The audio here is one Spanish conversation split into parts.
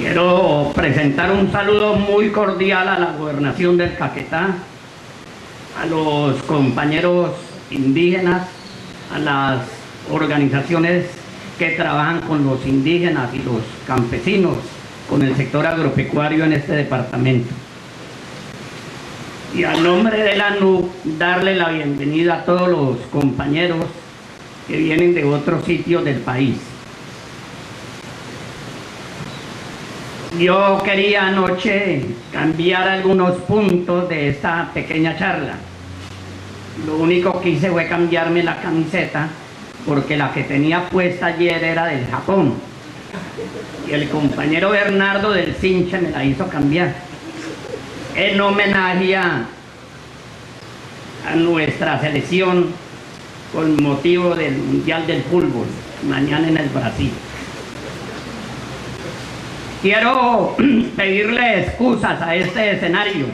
Quiero presentar un saludo muy cordial a la Gobernación del Caquetá, a los compañeros indígenas, a las organizaciones que trabajan con los indígenas y los campesinos, con el sector agropecuario en este departamento. Y a nombre de la ANUC, darle la bienvenida a todos los compañeros que vienen de otros sitios del país. Yo quería anoche cambiar algunos puntos de esta pequeña charla. Lo único que hice fue cambiarme la camiseta porque la que tenía puesta ayer era del Japón. Y el compañero Bernardo del Cincha me la hizo cambiar en homenaje a nuestra selección con motivo del Mundial del Fútbol, mañana en el Brasil. Quiero pedirle excusas a este escenario.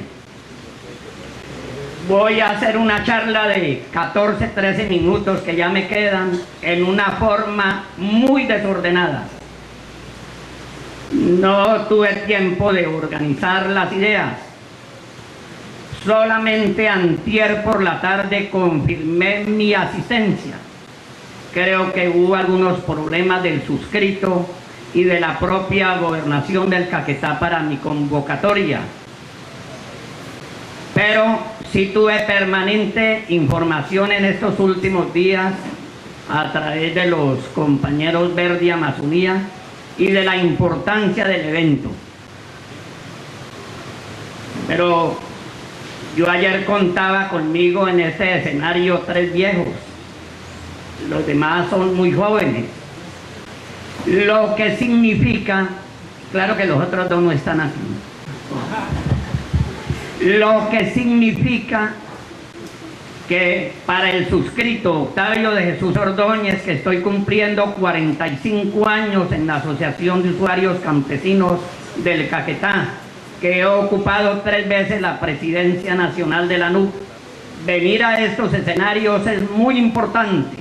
Voy a hacer una charla de 14-13 minutos que ya me quedan en una forma muy desordenada. No tuve tiempo de organizar las ideas. Solamente antier por la tarde confirmé mi asistencia. Creo que hubo algunos problemas del suscrito y de la propia Gobernación del Caquetá para mi convocatoria. Pero sí tuve permanente información en estos últimos días a través de los compañeros Verde Amazonía y de la importancia del evento. Pero yo ayer contaba conmigo en este escenario 3 viejos. Los demás son muy jóvenes. Lo que significa, claro que los otros dos no están aquí. Lo que significa que para el suscrito Octavio de Jesús Ordóñez, que estoy cumpliendo 45 años en la Asociación de Usuarios Campesinos del Caquetá, que he ocupado 3 veces la presidencia nacional de la ANUC, venir a estos escenarios es muy importante.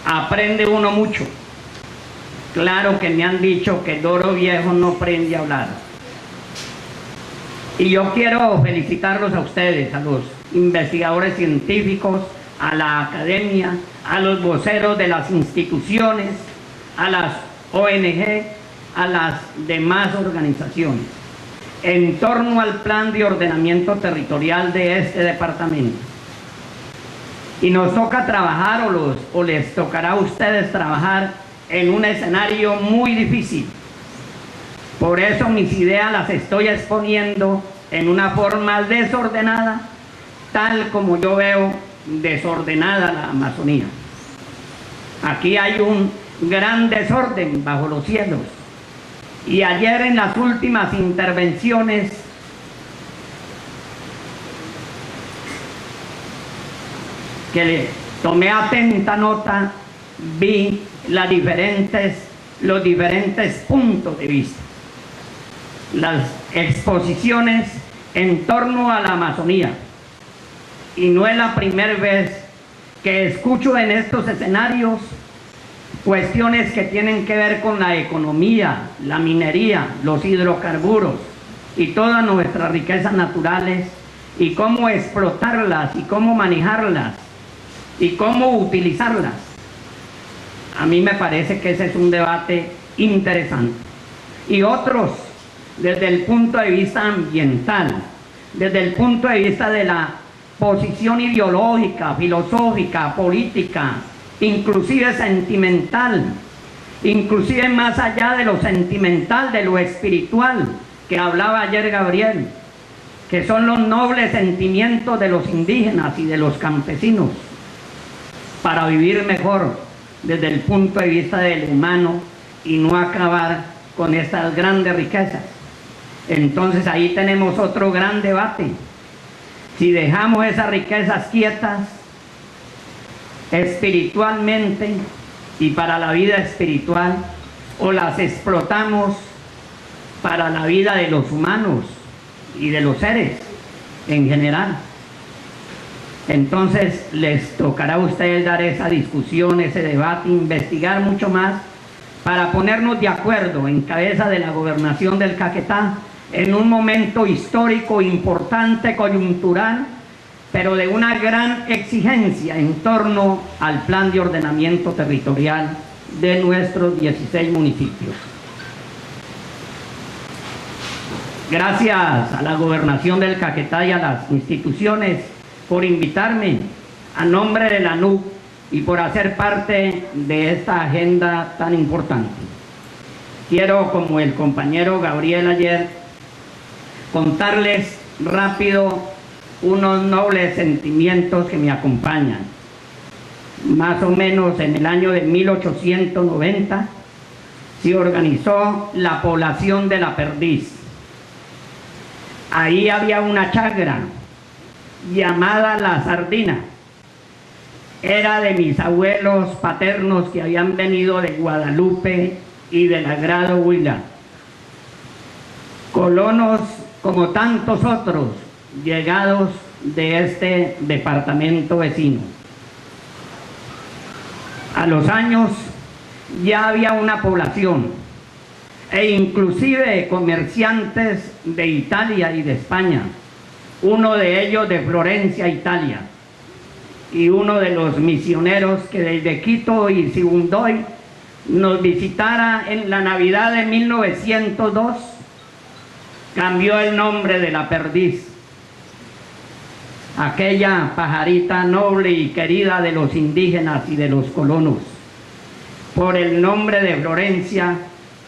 Aprende uno mucho. Claro que me han dicho que Doro Viejo no aprende a hablar. Y yo quiero felicitarlos a ustedes, a los investigadores científicos, a la academia, a los voceros de las instituciones, a las ONG, a las demás organizaciones, en torno al plan de ordenamiento territorial de este departamento. Y nos toca trabajar, o les tocará a ustedes trabajar en un escenario muy difícil. Por eso mis ideas las estoy exponiendo en una forma desordenada, tal como yo veo desordenada la Amazonía. Aquí hay un gran desorden bajo los cielos. Y ayer en las últimas intervenciones que le tomé atenta nota, vi los diferentes puntos de vista, las exposiciones en torno a la Amazonía. Y no es la primera vez que escucho en estos escenarios cuestiones que tienen que ver con la economía, la minería, los hidrocarburos y todas nuestras riquezas naturales, y cómo explotarlas y cómo manejarlas y cómo utilizarlas. A mí me parece que ese es un debate interesante. Y otros, desde el punto de vista ambiental, desde el punto de vista de la posición ideológica, filosófica, política, inclusive sentimental, inclusive más allá de lo sentimental, de lo espiritual, que hablaba ayer Gabriel, que son los nobles sentimientos de los indígenas y de los campesinos, para vivir mejor desde el punto de vista del humano y no acabar con estas grandes riquezas. Entonces ahí tenemos otro gran debate. Si dejamos esas riquezas quietas espiritualmente y para la vida espiritual, o las explotamos para la vida de los humanos y de los seres en general. Entonces les tocará a ustedes dar esa discusión, ese debate, investigar mucho más para ponernos de acuerdo en cabeza de la gobernación del Caquetá en un momento histórico importante, coyuntural, pero de una gran exigencia en torno al plan de ordenamiento territorial de nuestros 16 municipios. Gracias a la gobernación del Caquetá y a las instituciones por invitarme a nombre de la NUC y por hacer parte de esta agenda tan importante. Quiero, como el compañero Gabriel ayer, contarles rápido unos nobles sentimientos que me acompañan. Más o menos en el año de 1890 se organizó la población de La Perdiz. Ahí había una chagra llamada La Sardina. Era de mis abuelos paternos que habían venido de Guadalupe y del Agrado Huila. Colonos como tantos otros llegados de este departamento vecino. A los años ya había una población e inclusive comerciantes de Italia y de España, uno de ellos de Florencia, Italia, y uno de los misioneros que desde Quito y Sibundoy nos visitara en la Navidad de 1902, cambió el nombre de La Perdiz, aquella pajarita noble y querida de los indígenas y de los colonos, por el nombre de Florencia,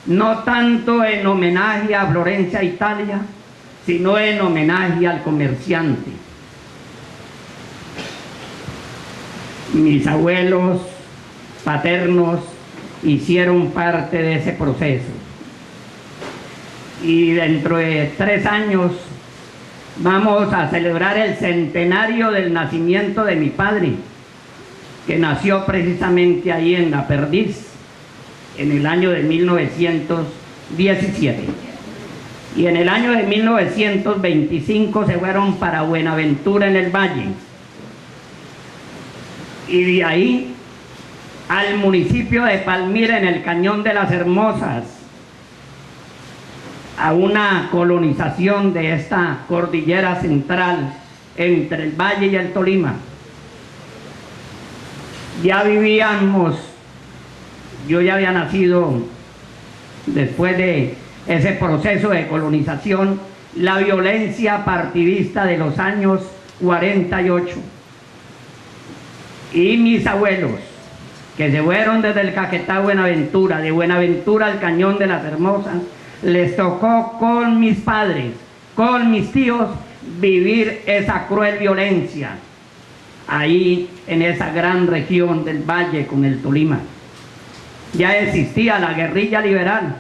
no tanto en homenaje a Florencia, Italia, sino en homenaje al comerciante. Mis abuelos paternos hicieron parte de ese proceso. Y dentro de 3 años vamos a celebrar el centenario del nacimiento de mi padre, que nació precisamente ahí en La Perdiz, en el año de 1917. Y en el año de 1925 se fueron para Buenaventura en el Valle. Y de ahí al municipio de Palmira en el Cañón de las Hermosas, a una colonización de esta cordillera central entre el Valle y el Tolima. Ya vivíamos, yo ya había nacido después de ese proceso de colonización, la violencia partidista de los años 48. Y mis abuelos, que se fueron desde el Caquetá a Buenaventura, de Buenaventura al Cañón de las Hermosas, les tocó con mis padres, con mis tíos, vivir esa cruel violencia ahí en esa gran región del Valle con el Tolima. Ya existía la guerrilla liberal.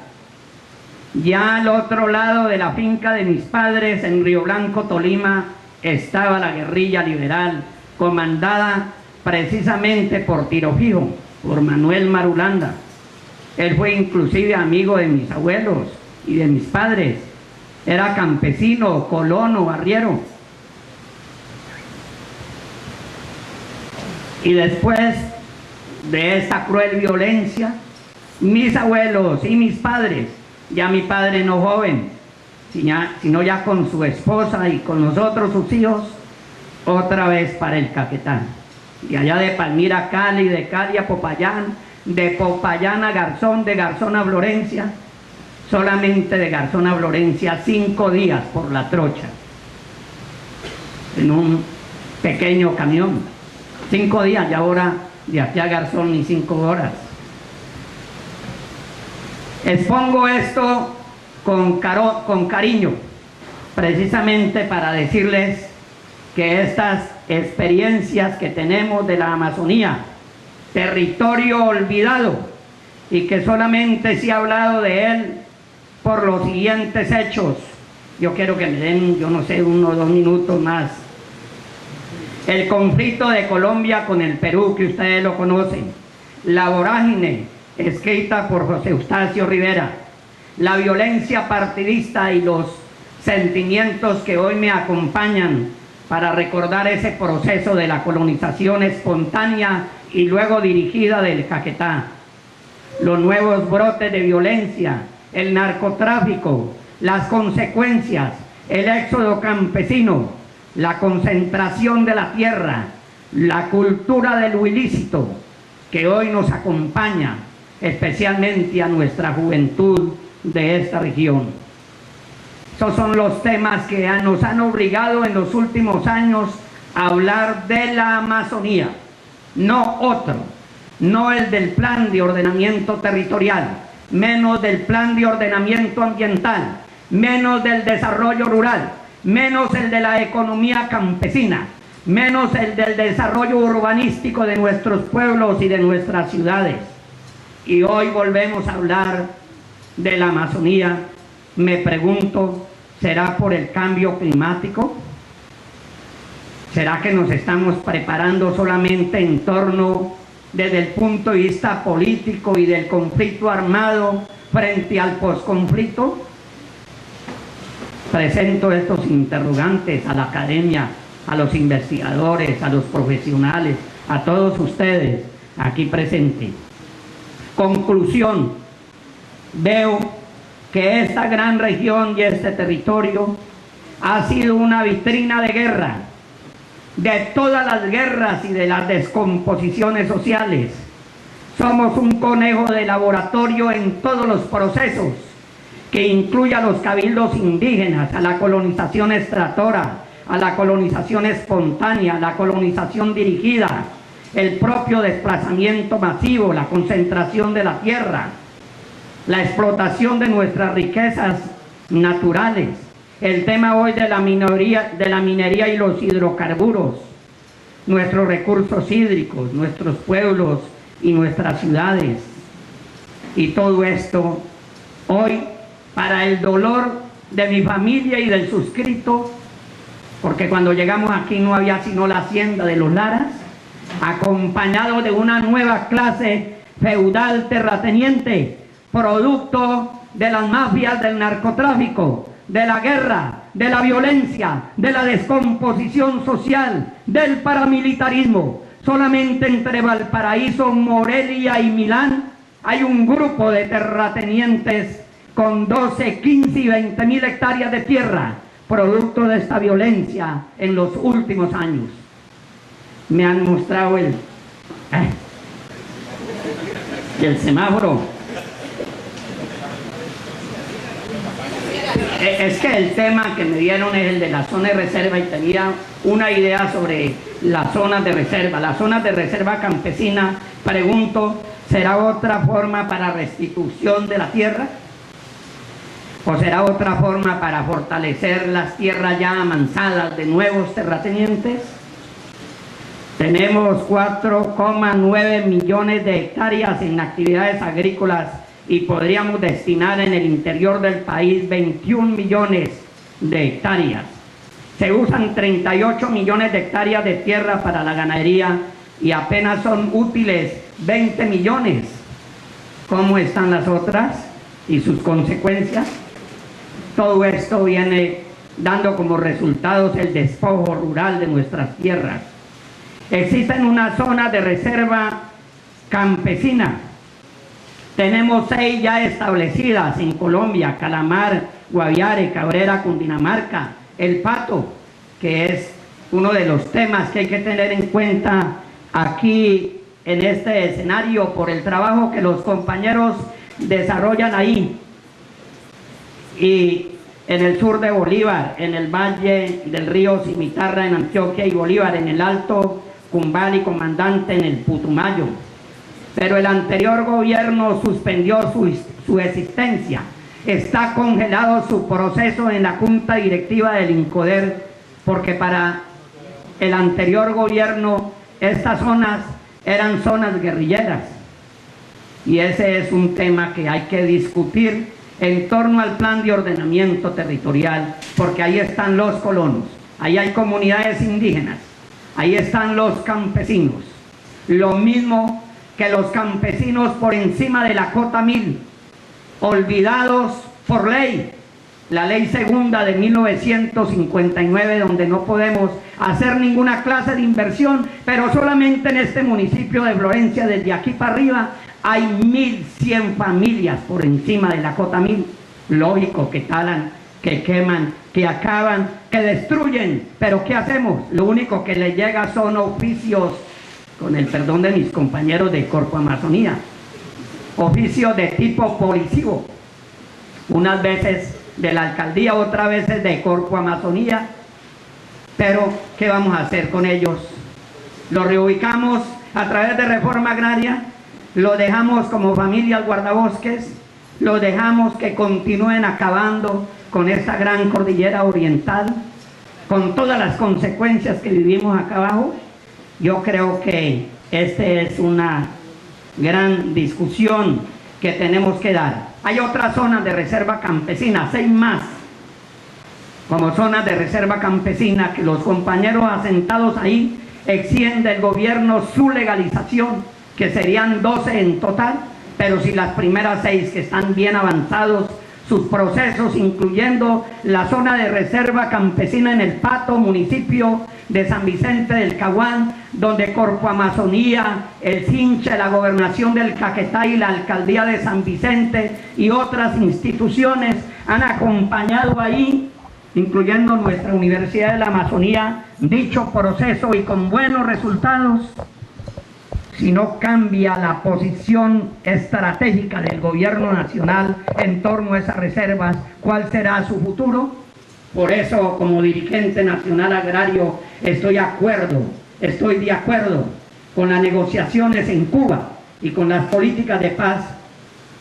Ya al otro lado de la finca de mis padres, en Río Blanco, Tolima, estaba la guerrilla liberal, comandada precisamente por Tiro Fijo, por Manuel Marulanda. Él fue inclusive amigo de mis abuelos y de mis padres. Era campesino, colono, arriero. Y después de esa cruel violencia, mis abuelos y mis padres, ya mi padre no joven, sino ya con su esposa y con nosotros sus hijos, otra vez para el Caquetá. Y allá de Palmira a Cali, de Cali a Popayán, de Popayán a Garzón, de Garzón a Florencia, solamente de Garzón a Florencia 5 días por la trocha, en un pequeño camión. 5 días, y ahora de aquí a Garzón ni 5 horas. Expongo esto con cariño, precisamente para decirles que estas experiencias que tenemos de la Amazonía, territorio olvidado, y que solamente se ha hablado de él por los siguientes hechos. Yo quiero que me den, yo no sé, 1 o 2 minutos más. El conflicto de Colombia con el Perú, que ustedes lo conocen. La vorágine, escrita por José Eustacio Rivera. La violencia partidista y los sentimientos que hoy me acompañan para recordar ese proceso de la colonización espontánea y luego dirigida del Caquetá. los nuevos brotes de violencia, el narcotráfico, las consecuencias, el éxodo campesino, la concentración de la tierra, la cultura de lo ilícito que hoy nos acompaña, especialmente a nuestra juventud de esta región. Esos son los temas que nos han obligado en los últimos años a hablar de la Amazonía, no otro, no el del plan de ordenamiento territorial, menos del plan de ordenamiento ambiental, menos del desarrollo rural, menos el de la economía campesina, menos el del desarrollo urbanístico de nuestros pueblos y de nuestras ciudades. Y hoy volvemos a hablar de la Amazonía. Me pregunto, ¿será por el cambio climático? ¿Será que nos estamos preparando solamente en torno desde el punto de vista político y del conflicto armado frente al posconflicto? Presento estos interrogantes a la academia, a los investigadores, a los profesionales, a todos ustedes aquí presentes. Conclusión, veo que esta gran región y este territorio ha sido una vitrina de guerra, de todas las guerras y de las descomposiciones sociales. Somos un conejo de laboratorio en todos los procesos, que incluye a los cabildos indígenas, a la colonización extractora, a la colonización espontánea, a la colonización dirigida, el propio desplazamiento masivo, la concentración de la tierra, la explotación de nuestras riquezas naturales, el tema hoy de la minería y los hidrocarburos, nuestros recursos hídricos, nuestros pueblos y nuestras ciudades. Y todo esto hoy, para el dolor de mi familia y del suscrito, porque cuando llegamos aquí no había sino la hacienda de los Laras, acompañado de una nueva clase feudal terrateniente, producto de las mafias del narcotráfico, de la guerra, de la violencia, de la descomposición social, del paramilitarismo. Solamente entre Valparaíso, Morelia y Milán hay un grupo de terratenientes con 12, 15 y 20 mil hectáreas de tierra, producto de esta violencia en los últimos años. Me han mostrado el semáforo. Es que el tema que me dieron es el de la zona de reserva y tenía una idea sobre las zonas de reserva. Las zonas de reserva campesina, pregunto, ¿será otra forma para restitución de la tierra? ¿O será otra forma para fortalecer las tierras ya amansadas de nuevos terratenientes? Tenemos 4,9 millones de hectáreas en actividades agrícolas y podríamos destinar en el interior del país 21 millones de hectáreas. Se usan 38 millones de hectáreas de tierra para la ganadería y apenas son útiles 20 millones. ¿Cómo están las otras y sus consecuencias? Todo esto viene dando como resultados el despojo rural de nuestras tierras. Existen unas zonas de reserva campesina. Tenemos 6 ya establecidas en Colombia: Calamar, Guaviare, Cabrera, Cundinamarca, El Pato, que es uno de los temas que hay que tener en cuenta aquí en este escenario por el trabajo que los compañeros desarrollan ahí. Y en el sur de Bolívar, en el valle del río Cimitarra, en Antioquia y Bolívar, en el Alto Cumbal y Comandante, en el Putumayo. Pero el anterior gobierno suspendió su existencia. Está congelado su proceso en la Junta Directiva del INCODER, porque para el anterior gobierno estas zonas eran zonas guerrilleras. Y ese es un tema que hay que discutir en torno al plan de ordenamiento territorial, porque ahí están los colonos, ahí hay comunidades indígenas, ahí están los campesinos, lo mismo que los campesinos por encima de la cota 1000, olvidados por ley, la ley segunda de 1959, donde no podemos hacer ninguna clase de inversión, pero solamente en este municipio de Florencia, desde aquí para arriba, hay 1.100 familias por encima de la cota 1000. Lógico que talan, que queman, que acaban, que destruyen. Pero ¿qué hacemos? Lo único que les llega son oficios, con el perdón de mis compañeros de Corpo Amazonía, oficios de tipo policivo. Unas veces de la alcaldía, otras veces de Corpo Amazonía. Pero ¿qué vamos a hacer con ellos? Los reubicamos a través de reforma agraria, lo dejamos como familias guardabosques, lo dejamos que continúen acabando con esta gran cordillera oriental, con todas las consecuencias que vivimos acá abajo. Yo creo que esta es una gran discusión que tenemos que dar. Hay otras zonas de reserva campesina, 6 más, como zonas de reserva campesina, que los compañeros asentados ahí exigen del gobierno su legalización, que serían 12 en total, pero si las primeras 6 que están bien avanzados sus procesos, incluyendo la zona de reserva campesina en el Pato, municipio de San Vicente del Caguán, donde Corpo Amazonía, el CINCHE, la Gobernación del Caquetá y la Alcaldía de San Vicente y otras instituciones han acompañado ahí, incluyendo nuestra Universidad de la Amazonía, dicho proceso, y con buenos resultados. Si no cambia la posición estratégica del gobierno nacional en torno a esas reservas, ¿cuál será su futuro? Por eso, como dirigente nacional agrario, estoy de acuerdo con las negociaciones en Cuba y con las políticas de paz,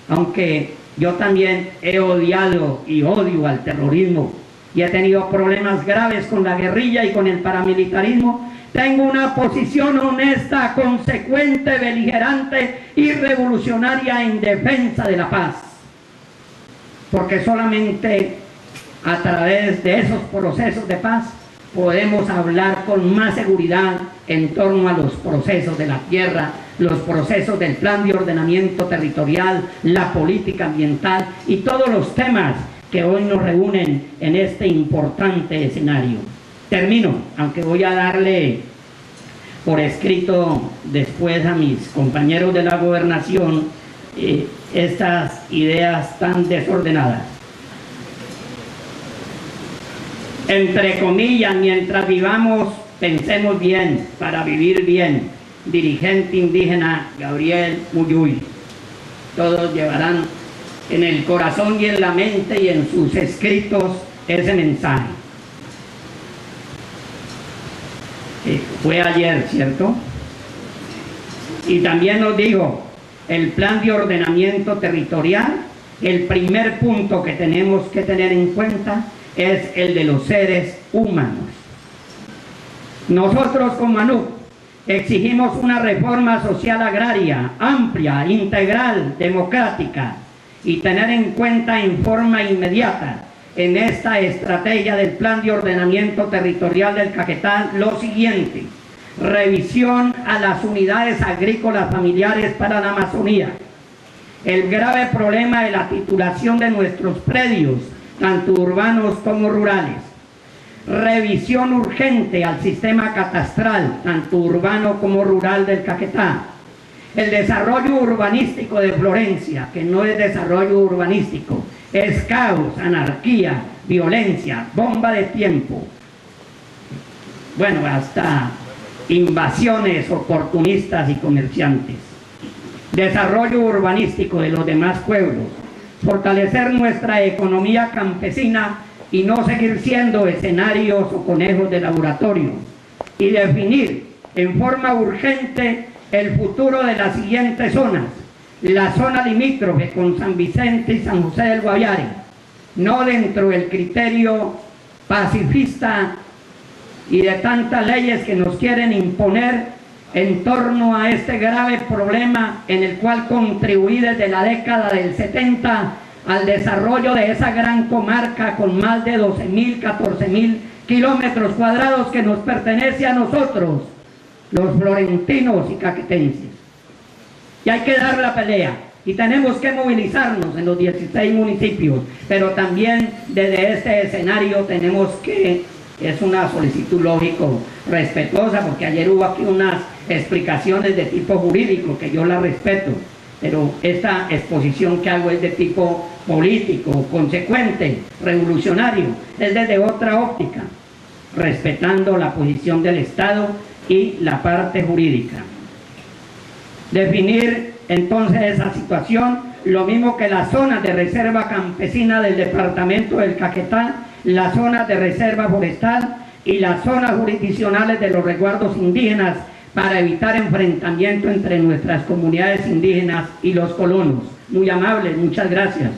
aunque yo también he odiado y odio al terrorismo y he tenido problemas graves con la guerrilla y con el paramilitarismo. Tengo una posición honesta, consecuente, beligerante y revolucionaria en defensa de la paz, porque solamente a través de esos procesos de paz podemos hablar con más seguridad en torno a los procesos de la tierra, los procesos del plan de ordenamiento territorial, la política ambiental y todos los temas que hoy nos reúnen en este importante escenario. Termino, aunque voy a darle por escrito después a mis compañeros de la gobernación estas ideas tan desordenadas. Entre comillas, mientras vivamos, pensemos bien para vivir bien. Dirigente indígena Gabriel Muyuy. Todos llevarán en el corazón y en la mente y en sus escritos ese mensaje. Fue ayer, ¿cierto? Y también nos digo, el plan de ordenamiento territorial, el primer punto que tenemos que tener en cuenta es el de los seres humanos. Nosotros como ANUC exigimos una reforma social agraria amplia, integral, democrática, y tener en cuenta en forma inmediata en esta estrategia del plan de ordenamiento territorial del Caquetá lo siguiente: revisión a las unidades agrícolas familiares para la Amazonía, el grave problema de la titulación de nuestros predios, tanto urbanos como rurales, revisión urgente al sistema catastral, tanto urbano como rural del Caquetá, el desarrollo urbanístico de Florencia, que no es desarrollo urbanístico, es caos, anarquía, violencia, bomba de tiempo, bueno, hasta invasiones oportunistas y comerciantes, desarrollo urbanístico de los demás pueblos, fortalecer nuestra economía campesina y no seguir siendo escenarios o conejos de laboratorio, y definir en forma urgente el futuro de las siguientes zonas: la zona limítrofe con San Vicente y San José del Guaviare, no dentro del criterio pacifista y de tantas leyes que nos quieren imponer en torno a este grave problema, en el cual contribuí desde la década del 70 al desarrollo de esa gran comarca con más de 12.000, 14.000 kilómetros cuadrados que nos pertenece a nosotros, los florentinos y caquetenses. Y hay que dar la pelea, y tenemos que movilizarnos en los 16 municipios, pero también desde este escenario tenemos que, es una solicitud lógico, respetuosa, porque ayer hubo aquí unas explicaciones de tipo jurídico que yo las respeto, pero esta exposición que hago es de tipo político, consecuente, revolucionario, es desde otra óptica, respetando la posición del Estado y la parte jurídica. Definir entonces esa situación, lo mismo que las zonas de reserva campesina del departamento del Caquetá, las zonas de reserva forestal y las zonas jurisdiccionales de los resguardos indígenas, para evitar enfrentamiento entre nuestras comunidades indígenas y los colonos. Muy amables, muchas gracias.